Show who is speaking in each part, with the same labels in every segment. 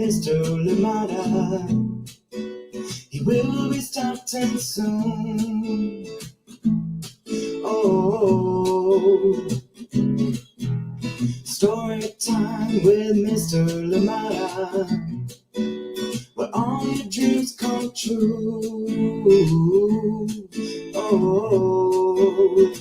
Speaker 1: Mr. Limata. He will be starting soon. Oh, story time with Mr. Limata, where all your dreams come true. Oh,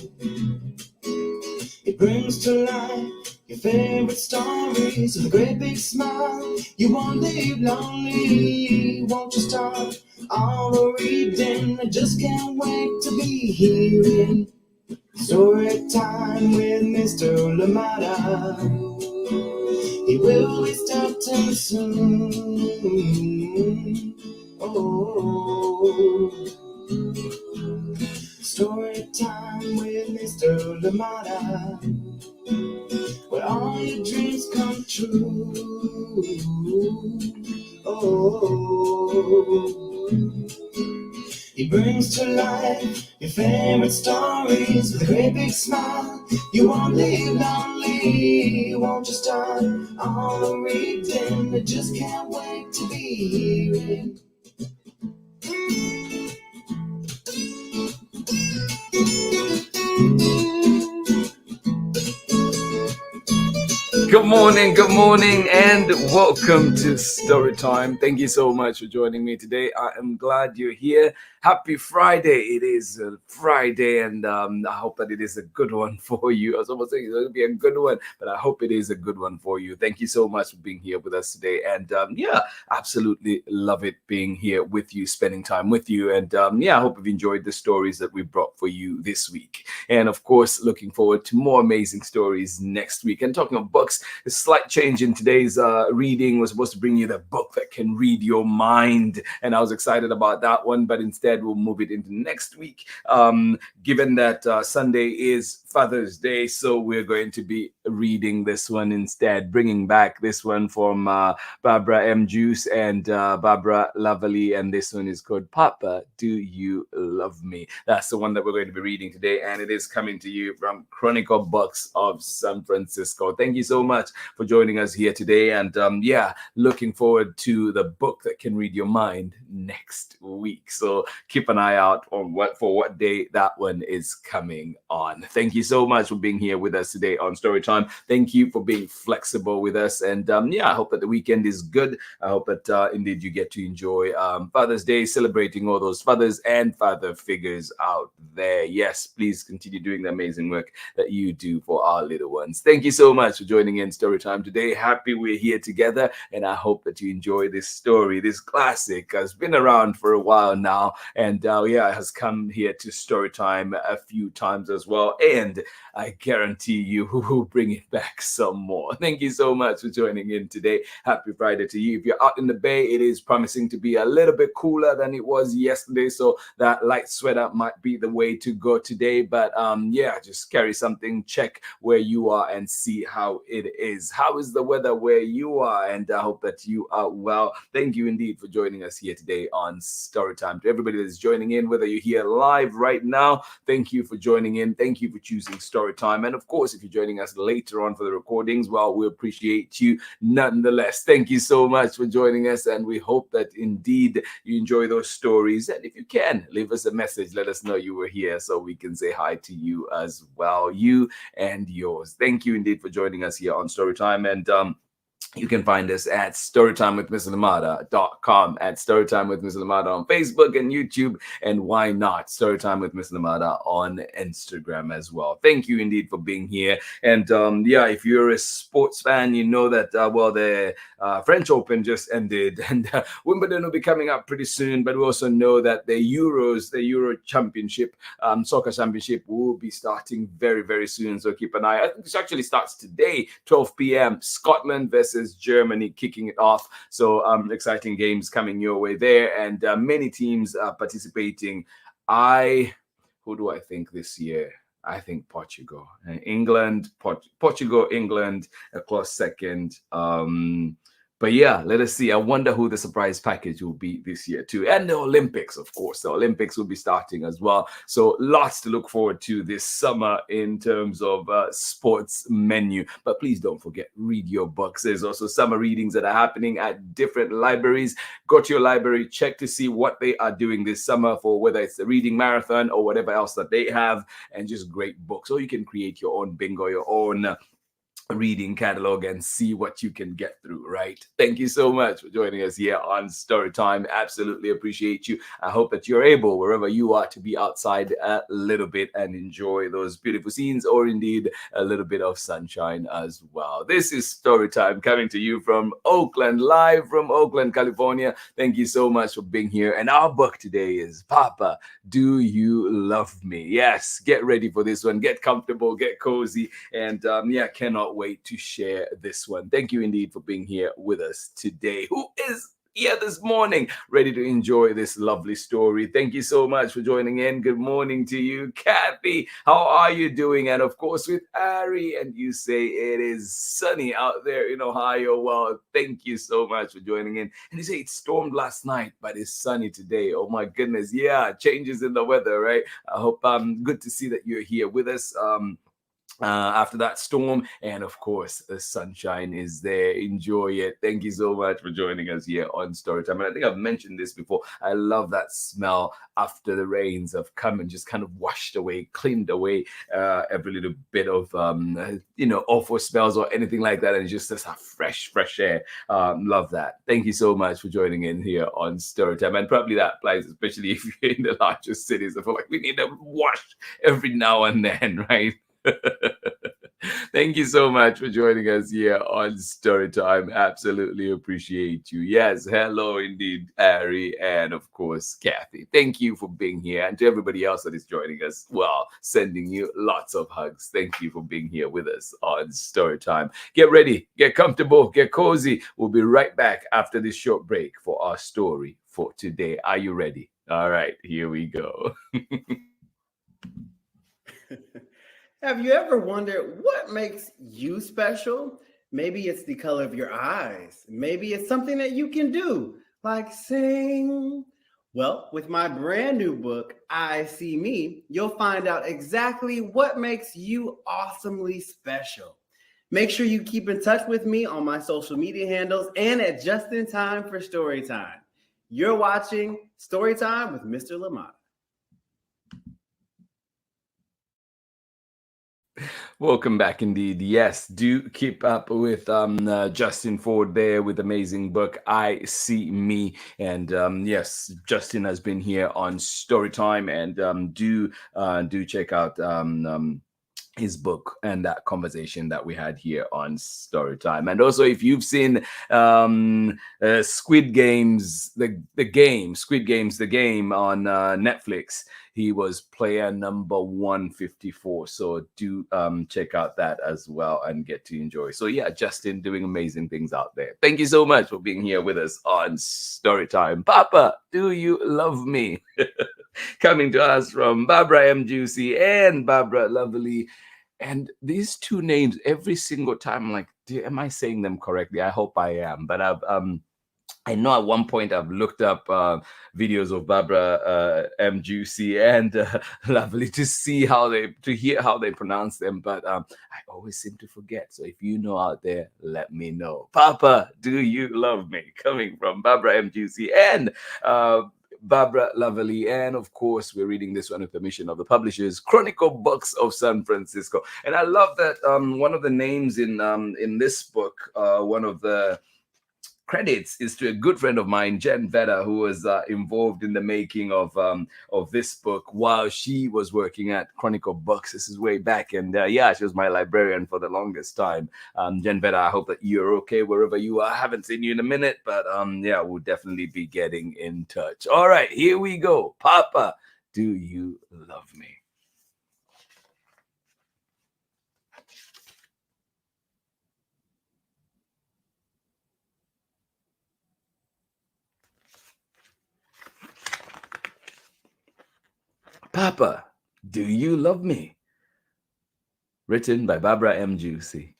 Speaker 1: it brings to life your favorite stories with a great big smile. You won't live lonely, won't you start all the reading? I just can't wait to be hearing story time with Mr. Limata. He will be starting soon. Oh, story time with Mr. Limata, where all your dreams come true. Oh, he brings to life your favorite stories with a great big smile. You won't live lonely, won't you start all the reading? I just can't wait to be hearing.
Speaker 2: Good morning, and welcome to Storytime. Thank you so much for joining me today. I am glad you're here. Happy Friday. It is Friday, and I hope that it is a good one for you. I was almost saying it's going to be a good one, but I hope it is a good one for you. Thank you so much for being here with us today. And absolutely love it being here with you, spending time with you. And I hope you've enjoyed the stories that we brought for you this week. And of course, looking forward to more amazing stories next week. And talking of books, a slight change in today's reading. Was supposed to bring you the book that can read your mind, and I was excited about that one, but instead we'll move it into next week, given that Sunday is Father's Day, so we're going to be reading this one instead, bringing back this one from Barbara M. Joosse and Barbara Lavallee, and this one is called Papa, Do You Love Me? That's the one that we're going to be reading today, and it is coming to you from Chronicle Books of San Francisco. Thank you so much for joining us here today, and looking forward to the book that can read your mind next week. So keep an eye out on what day that one is coming on. Thank you so much for being here with us today on Storytime. Thank you for being flexible with us, and I hope that the weekend is good. I hope that indeed you get to enjoy Father's Day, celebrating all those fathers and father figures out there. Yes, please continue doing the amazing work that you do for our little ones. Thank you so much for joining in Storytime today. Happy we're here together, and I hope that you enjoy this story. This classic has been around for a while now, and it has come here to Storytime a few times as well, and I guarantee you will bring it back some more. Thank you so much for joining in today. Happy Friday to you. If you're out in the Bay, it is promising to be a little bit cooler than it was yesterday, so that light sweater might be the way to go today, but just carry something, check where you are and see how it is. How is the weather where you are? And I hope that you are well. Thank you indeed for joining us here today on Storytime. To everybody that's joining in, whether you're here live right now, thank you for joining in. Thank you for choosing Storytime. And of course, if you're joining us later on for the recordings, well, we appreciate you nonetheless. Thank you so much for joining us, and we hope that indeed you enjoy those stories. And if you can, leave us a message. Let us know you were here so we can say hi to you as well, you and yours. Thank you indeed for joining us here on Storytime, and you can find us at storytimewithmrlamada.com, at Storytime with Mr. Limata on Facebook and YouTube, and why not Storytime with Mr. Limata on Instagram as well. Thank you indeed for being here. And if you're a sports fan, you know that the French Open just ended, and Wimbledon will be coming up pretty soon. But we also know that the Euro Championship, soccer championship, will be starting very, very soon. So keep an eye. I think this actually starts today, 12 p.m. Scotland versus Germany kicking it off. So exciting games coming your way there, and many teams are participating. Who do I think this year? I think Portugal and England. Portugal, England, a close second. But yeah, let us see. I wonder who the surprise package will be this year too. And the Olympics, of course. The Olympics will be starting as well. So lots to look forward to this summer in terms of sports menu. But please don't forget, read your books. There's also summer readings that are happening at different libraries. Go to your library, check to see what they are doing this summer for whether it's the reading marathon or whatever else that they have, and just great books. Or you can create your own bingo, your own reading catalog and see what you can get through, right? Thank you so much for joining us here on Storytime. Absolutely appreciate you. I hope that you're able, wherever you are, to be outside a little bit and enjoy those beautiful scenes, or indeed a little bit of sunshine as well. This is Storytime coming to you from Oakland, live from Oakland, California. Thank you so much for being here. And our book today is Papa, Do You Love Me? Yes, get ready for this one. Get comfortable, get cozy, and yeah, cannot wait to share this one. Thank you indeed for being here with us today. Who is here this morning, ready to enjoy this lovely story? Thank you so much for joining in. Good morning to you, Kathy. How are you doing? And of course, with Ari, and you say it is sunny out there in Ohio. Well, thank you so much for joining in. And you say it stormed last night, but it's sunny today. Oh my goodness, yeah, changes in the weather, right? I hope good to see that you're here with us. After that storm, and of course the sunshine is there. Enjoy it. Thank you so much for joining us here on Storytime. And I think I've mentioned this before, I love that smell after the rains have come and just kind of washed away, cleaned away every little bit of awful smells or anything like that, and it's just a fresh air. Love that. Thank you so much for joining in here on Storytime. And probably that applies especially if you're in the larger cities. I feel like we need to wash every now and then, right? Thank you so much for joining us here on Storytime. Absolutely appreciate you. Yes, hello indeed, Ari, and of course, Kathy. Thank you for being here. And to everybody else that is joining us, well, sending you lots of hugs. Thank you for being here with us on Storytime. Get ready, get comfortable, get cozy. We'll be right back after this short break for our story for today. Are you ready? All right, here we go.
Speaker 1: Have you ever wondered what makes you special? Maybe it's the color of your eyes. Maybe it's something that you can do, like sing. Well, with my brand new book, I See Me, you'll find out exactly what makes you awesomely special. Make sure you keep in touch with me on my social media handles and at Just in Time for Storytime. You're watching Storytime with Mr. Limata.
Speaker 2: Welcome back indeed. Yes, do keep up with Justin Ford there with amazing book I See Me. And yes, Justin has been here on Storytime, and do check out his book and that conversation that we had here on Storytime. And also, if you've seen Squid Games, Squid Games, the game on Netflix, he was player number 154. So do check out that as well and get to enjoy. So yeah, Justin doing amazing things out there. Thank you so much for being here with us on Storytime. Papa, do you love me? Coming to us from Barbara Joosse and Barbara Lavallee. And these two names, every single time, I'm like, am I saying them correctly? I hope I am. But I know at one point I've looked up videos of Barbara Joosse and Lavallee to hear how they pronounce them, but I always seem to forget. So if you know out there, let me know. Papa, do you love me? Coming from Barbara Joosse and Barbara Lavallee. And of course, we're reading this one with permission of the publishers, Chronicle Books of San Francisco. And I love that one of the names in this book, one of the credits is to a good friend of mine, Jen Vedder, who was involved in the making of this book while she was working at Chronicle Books. This is way back, and yeah, she was my librarian for the longest time. Jen Vedder, I hope that you're okay wherever you are. I haven't seen you in a minute, but yeah, we'll definitely be getting in touch. All right, here we go. Papa, do you love me? Papa, do you love me? Written by Barbara Joosse.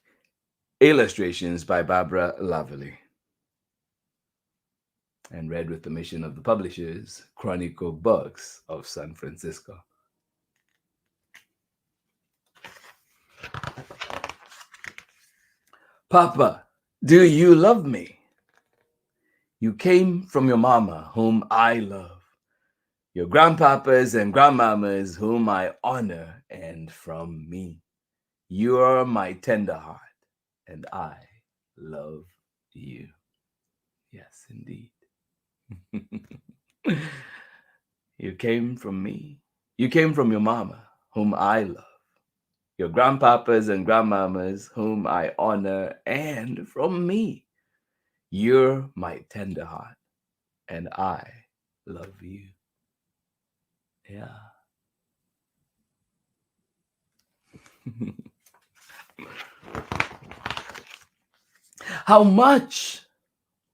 Speaker 2: Illustrations by Barbara Lavallee. and read with permission of the publishers, Chronicle Books of San Francisco. Papa, do you love me? You came from your mama, whom I love, your grandpapas and grandmamas, whom I honor, and from me. You're my tender heart, and I love you. Yes, indeed. You came from me. You came from your mama, whom I love, your grandpapas and grandmamas, whom I honor, and from me. You're my tender heart, and I love you. Yeah. How much?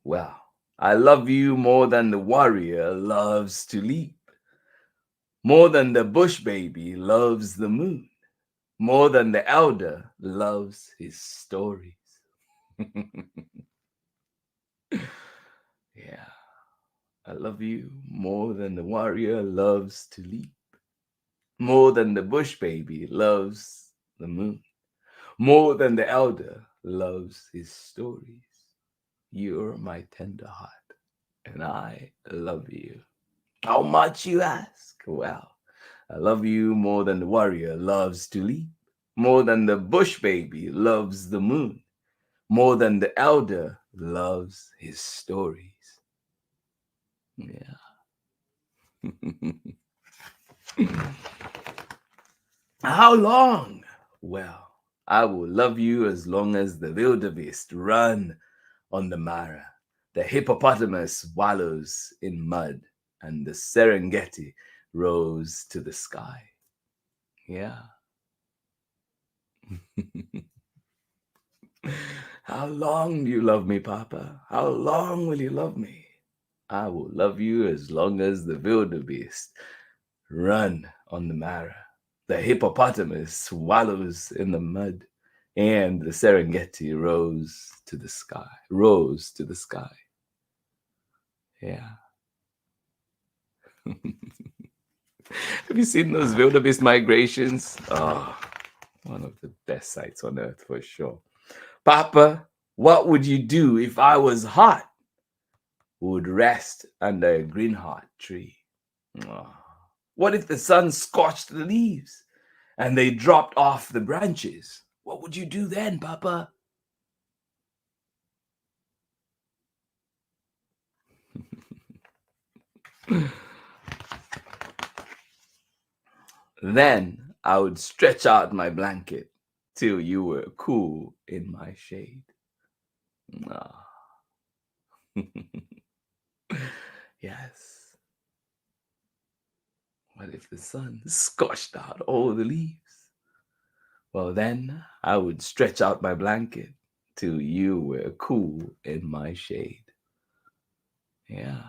Speaker 2: Well, I love you more than the warrior loves to leap, more than the bush baby loves the moon, more than the elder loves his stories. Yeah, I love you more than the warrior loves to leap, more than the bush baby loves the moon, more than the elder loves his stories. You're my tender heart, and I love you. How much, you ask? Well, I love you more than the warrior loves to leap, more than the bush baby loves the moon, more than the elder loves his stories. Yeah. How long? Well, I will love you as long as the wildebeest run on the Mara, the hippopotamus wallows in mud, and the Serengeti rose to the sky. Yeah. How long do you love me, Papa? How long will you love me? I will love you as long as the wildebeest run on the Mara, the hippopotamus wallows in the mud, and the Serengeti rose to the sky. Rose to the sky. Yeah. Have you seen those wildebeest migrations? Oh, one of the best sights on earth for sure. Papa, what would you do if I was hot? Would rest under a green heart tree. Oh. What if the sun scorched the leaves and they dropped off the branches? What would you do then, Papa? Then I would stretch out my blanket till you were cool in my shade. Ah. Yes. What if the sun scorched out all the leaves? Well, then I would stretch out my blanket till you were cool in my shade. Yeah.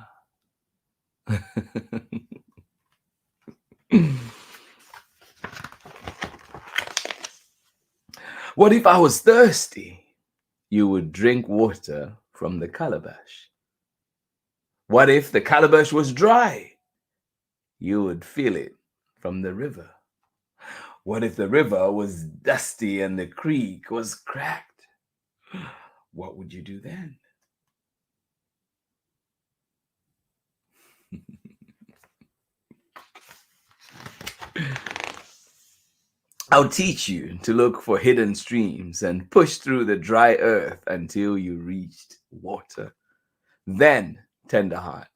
Speaker 2: What if I was thirsty? You would drink water from the calabash. What if the calabash was dry? You would feel it from the river. What if the river was dusty and the creek was cracked? What would you do then? I'll teach you to look for hidden streams and push through the dry earth until you reached water. Then, tender heart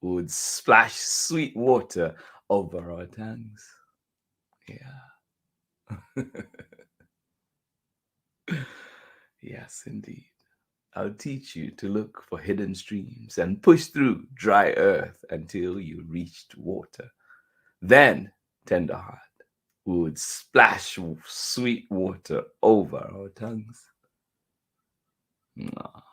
Speaker 2: would splash sweet water over our tongues. Yeah. Yes, indeed. I'll teach you to look for hidden streams and push through dry earth until you reached water. Then, tender heart would splash sweet water over our tongues. Ah.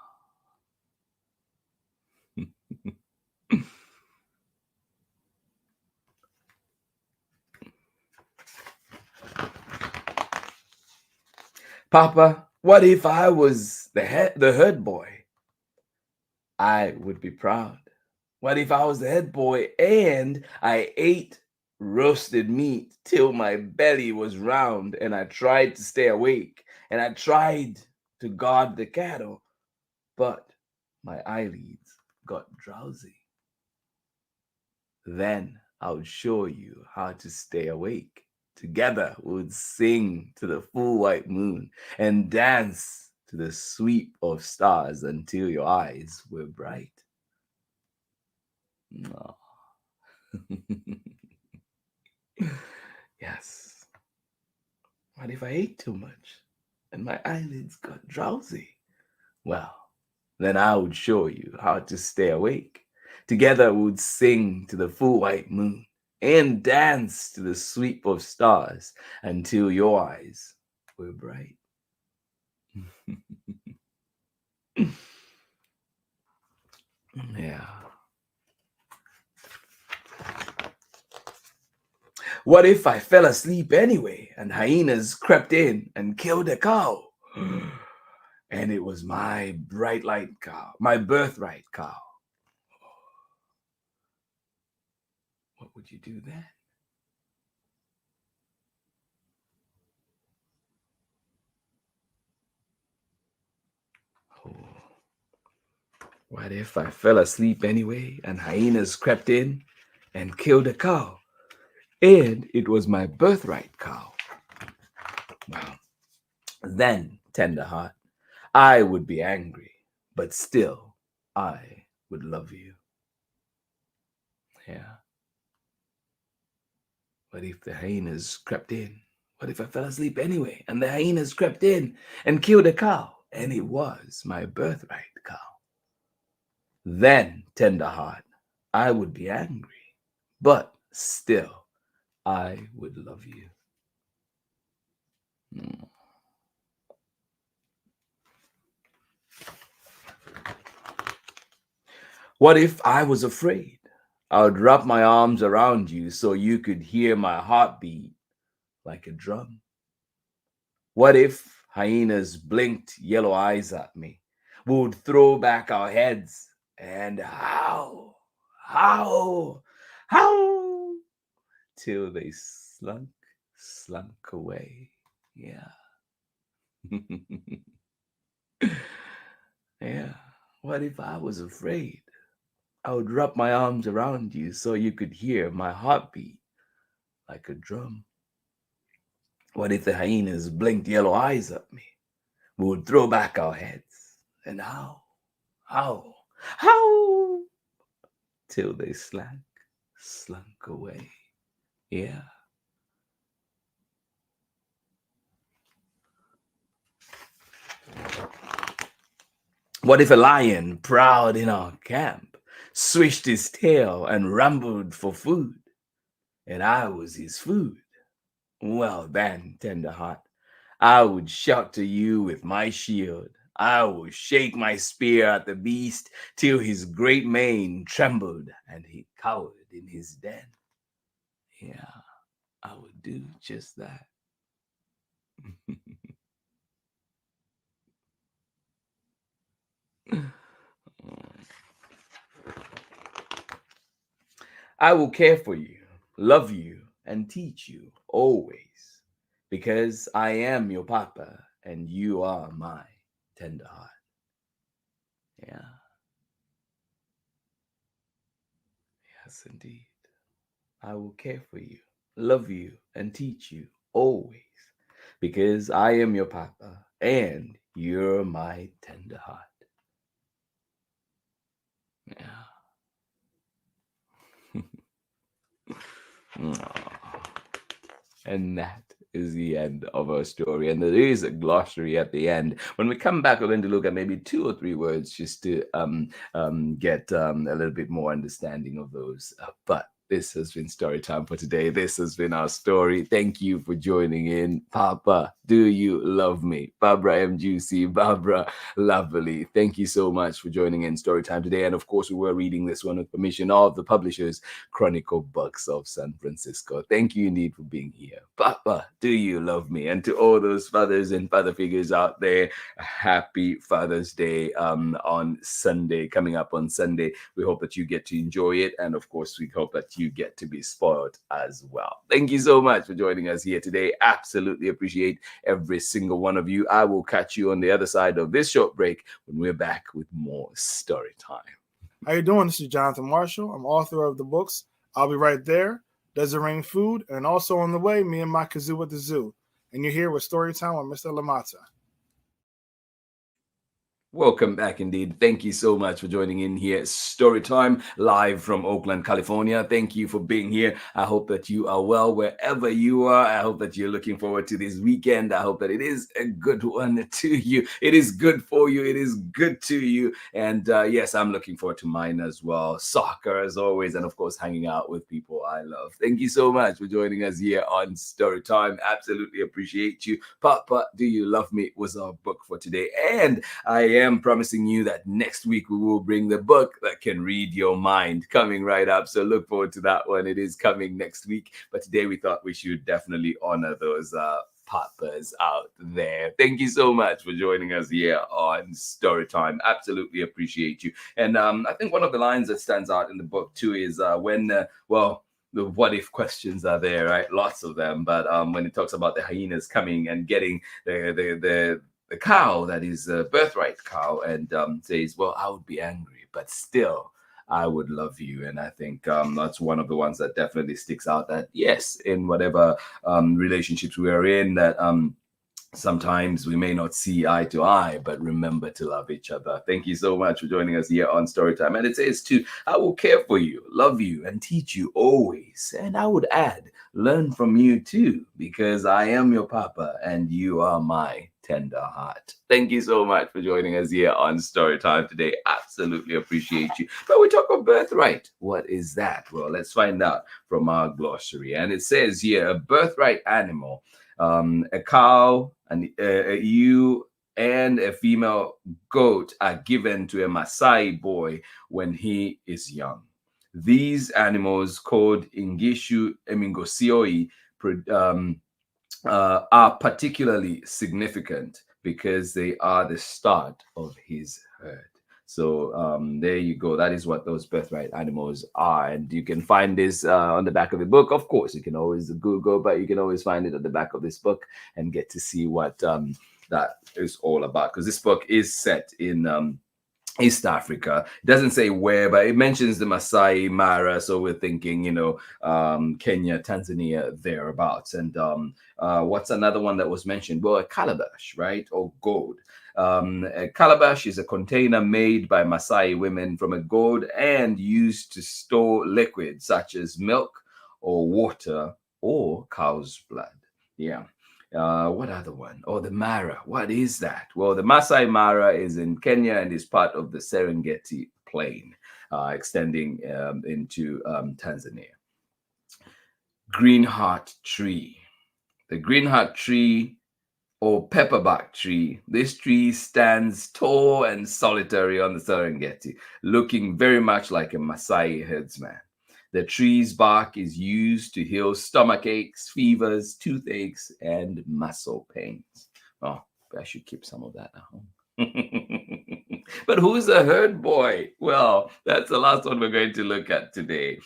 Speaker 2: Papa, what if I was the herd boy? I would be proud What if I was the head boy and I ate roasted meat till my belly was round and I tried to stay awake and I tried to guard the cattle, but my eyelids got drowsy? Then I would show you how to stay awake. Together we would sing to the full white moon and dance to the sweep of stars until your eyes were bright. No. Yes. What if I ate too much and my eyelids got drowsy? Well, then I would show you how to stay awake. Together we would sing to the full white moon and dance to the sweep of stars until your eyes were bright. Yeah. What if I fell asleep anyway and hyenas crept in and killed a cow? And it was my bright light cow, my birthright cow. What would you do then? Oh. What if I fell asleep anyway and hyenas crept in and killed a cow? And it was my birthright cow. Well, then, tender heart, I would be angry, but still I would love you. Yeah. What if the hyenas crept in? What if I fell asleep anyway and the hyenas crept in and killed a cow? And it was my birthright cow. Then, tender heart, I would be angry, but still I would love you. Mm. What if I was afraid? I would wrap my arms around you so you could hear my heartbeat like a drum. What if hyenas blinked yellow eyes at me? We would throw back our heads and howl, howl, howl, till they slunk away. Yeah. Yeah. What if I was afraid? I would wrap my arms around you so you could hear my heartbeat like a drum. What if the hyenas blinked yellow eyes at me? We would throw back our heads and howl, howl, howl, till they slunk away. Yeah. What if a lion prowled in our camp, swished his tail and rumbled for food, and I was his food? Well then, tender heart, I would shout to you with my shield. I would shake my spear at the beast till his great mane trembled and he cowered in his den. Yeah, I would do just that. I will care for you, love you, and teach you always, because I am your papa and you are my tender heart. Yeah, yes, indeed. I will care for you, love you, and teach you always, because I am your papa and you're my tender heart. Yeah. Aw. And that is the end of our story. And there is a glossary at the end. When we come back, we're going to look at maybe 2 or 3 words just to get a little bit more understanding of those. But This has been story time for today. This has been our story. Thank you for joining in. Papa, do you love me? Barbara M. Joosse, Barbara Lavallee. Thank you so much for joining in story time today. And of course, we were reading this one with permission of the publishers, Chronicle Books of San Francisco. Thank you indeed for being here. Papa, do you love me? And to all those fathers and father figures out there, happy Father's Day on Sunday, coming up on Sunday. We hope that you get to enjoy it. And of course, we hope that you get to be spoiled as well. Thank you so much for joining us here today. Absolutely appreciate every single one of you. I will catch you on the other side of this short break when we're back with more story time.
Speaker 3: How you doing? This is Jonathan Marshall. I'm author of the books I'll Be Right There, Does It Rain Food, and also on the way, Me and My Kazoo at the Zoo. And you're here with Story Time with Mr. Limata.
Speaker 2: Welcome back indeed. Thank you so much for joining in here. Storytime live from Oakland, California. Thank you for being here. I hope that you are well wherever you are. I hope that you're looking forward to this weekend. I hope that it is a good one to you. It is good for you. It is good to you. And yes, I'm looking forward to mine as well. Soccer as always. And of course, hanging out with people I love. Thank you so much for joining us here on Storytime. Absolutely appreciate you. Papa, Do You Love Me was our book for today. And I am promising you that next week we will bring the book that can read your mind coming right up. So look forward to that one. It is coming next week. But today we thought we should definitely honor those papas out there. Thank you so much for joining us here on Storytime. Absolutely appreciate you. And I think one of the lines that stands out in the book too is the what if questions are there, right? Lots of them. But when it talks about the hyenas coming and getting the cow that is a birthright cow and says, well, I would be angry, but still I would love you. And I think that's one of the ones that definitely sticks out, that yes, in whatever relationships we are in, that sometimes we may not see eye to eye, but remember to love each other. Thank you so much for joining us here on Storytime. And it says too, I will care for you, love you, and teach you always. And I would add, learn from you too, because I am your papa and you are my tender heart. Thank you so much for joining us here on Storytime today. Absolutely appreciate you. But we talk of birthright. What is that? Well, let's find out from our glossary. And it says here, a birthright animal, a cow, and a ewe, and a female goat are given to a Maasai boy when he is young. These animals, called Ingishu Emingosioi, are particularly significant because they are the start of his herd. So there you go. That is what those birthright animals are. And you can find this on the back of the book. Of course, you can always Google, but you can always find it at the back of this book and get to see what that is all about. Because this book is set in East Africa. It doesn't say where, but it mentions the Maasai Mara. So we're thinking, Kenya, Tanzania, thereabouts. And what's another one that was mentioned? Well, a calabash, right? Or gourd. A calabash is a container made by Maasai women from a gourd and used to store liquids such as milk or water or cow's blood. Yeah. What other one? Oh, the Mara. What is that? Well, the Maasai Mara is in Kenya and is part of the Serengeti Plain, extending into Tanzania. Greenheart tree. The greenheart tree, or pepperbark tree. This tree stands tall and solitary on the Serengeti, looking very much like a Maasai herdsman. The tree's bark is used to heal stomach aches, fevers, toothaches, and muscle pains. Oh, I should keep some of that at home. But who's a herd boy? Well, that's the last one we're going to look at today.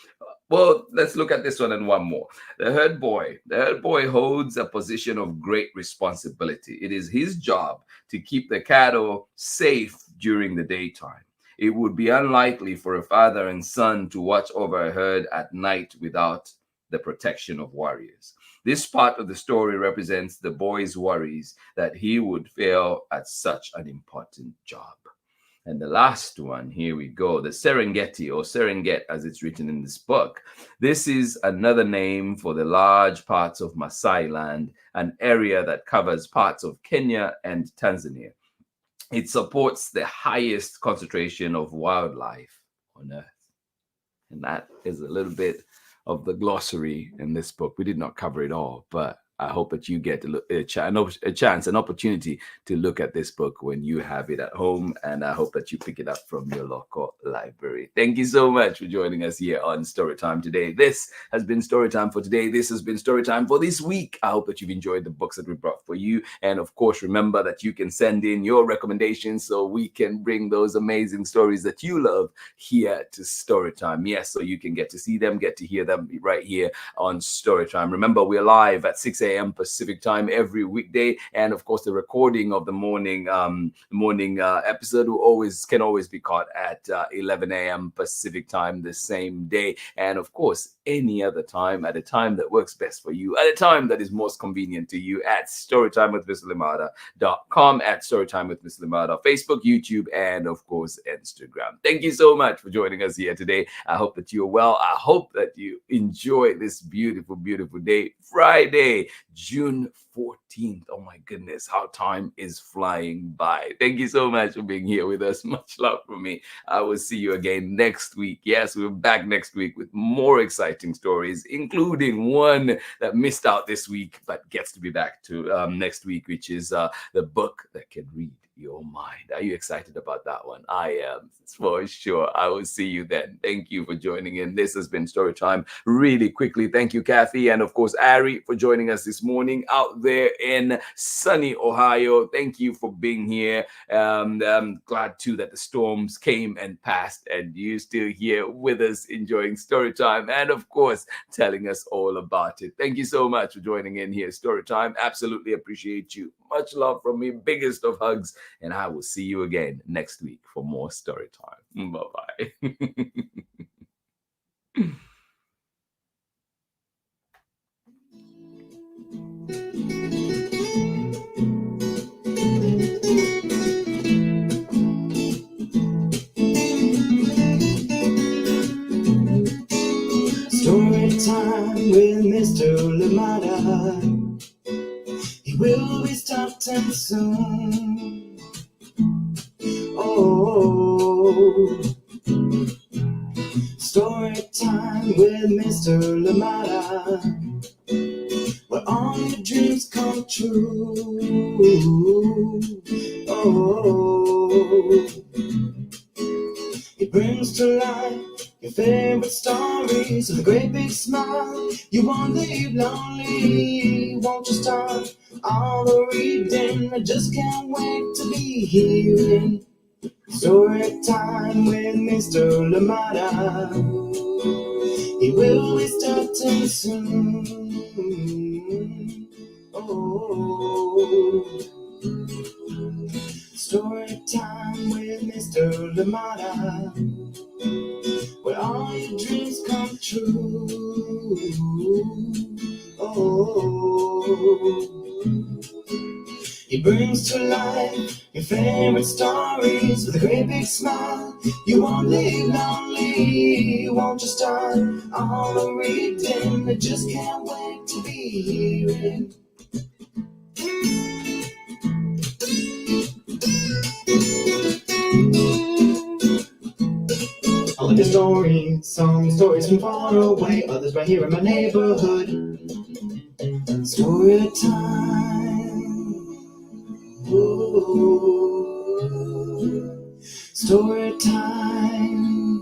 Speaker 2: Well, let's look at this one and one more. The herd boy. The herd boy holds a position of great responsibility. It is his job to keep the cattle safe during the daytime. It would be unlikely for a father and son to watch over a herd at night without the protection of warriors. This part of the story represents the boy's worries that he would fail at such an important job. And the last one, here we go, the Serengeti, or Serengeti as it's written in this book. This is another name for the large parts of Maasai land, an area that covers parts of Kenya and Tanzania. It supports the highest concentration of wildlife on Earth. And that is a little bit of the glossary in this book. We did not cover it all, but I hope that you get a chance, an opportunity to look at this book when you have it at home, and I hope that you pick it up from your local library. Thank you so much for joining us here on Storytime today. This has been Storytime for today. This has been Storytime for this week. I hope that you've enjoyed the books that we brought for you, and of course, remember that you can send in your recommendations so we can bring those amazing stories that you love here to Storytime. Yes, so you can get to see them, get to hear them right here on Storytime. Remember, we're live at 6 a.m. Pacific time every weekday, and of course the recording of the morning episode can always be caught at 11 a.m. Pacific time the same day, and of course any other time at a time that works best for you, at a time that is most convenient to you, at storytimewithmrlimata.com, at storytimewithmrlimata, Facebook, YouTube, and of course Instagram. Thank you so much for joining us here today. I hope that you're well. I hope that you enjoy this beautiful, beautiful day, Friday, June 14th. Oh my goodness, how time is flying by. Thank you so much for being here with us. Much love from me. I will see you again next week. Yes, we're back next week with more exciting stories, including one that missed out this week but gets to be back to next week, which is the book that can read your mind. Are you excited about that one? I am, for sure. I will see you then. Thank you for joining in. This has been Storytime. Really quickly, thank you, Kathy, and of course, Ari, for joining us this morning out there in sunny Ohio. Thank you for being here. I'm glad too that the storms came and passed, and you're still here with us enjoying Storytime, and of course, telling us all about it. Thank you so much for joining in here, Storytime. Absolutely appreciate you. Much love from me. Biggest of hugs. And I will see you again next week for more story time. Bye-bye.
Speaker 1: Story time with Mr. Limata. He will be starting soon. Oh, story time with Mr. Limata, where all your dreams come true. Oh, he brings to life your favorite stories with a great big smile. You won't leave lonely, won't you start all the reading? I just can't wait to be hearing story time with Mr. Limata. He will be starting soon. Oh, story time with Mr. Limata, where all your dreams come true. Oh, he brings to life your favorite stories with a great big smile. You won't leave lonely, won't you start all the reading? I just can't wait to be hearing. All of his stories, some stories from far away, others right here in my neighborhood. Story time. Ooh. Story time.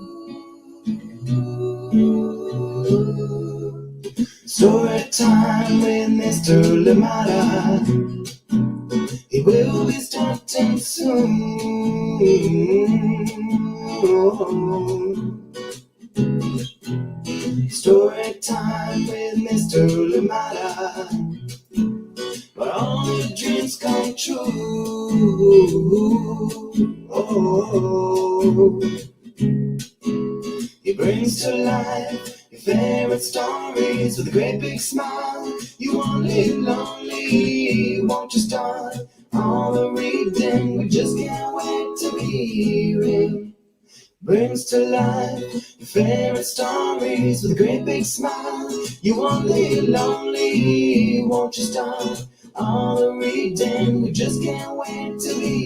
Speaker 1: Story time with Mr. Limata. He will be starting soon. Story time with Mr. Limata, but all your dreams come true. Oh, he brings to life your favorite stories with a great big smile. You won't live lonely, won't you start all the reading? We just can't wait to be hearing. Brings to life your favorite stories with a great big smile. You won't live lonely, won't you start all the reading? We just can't wait to be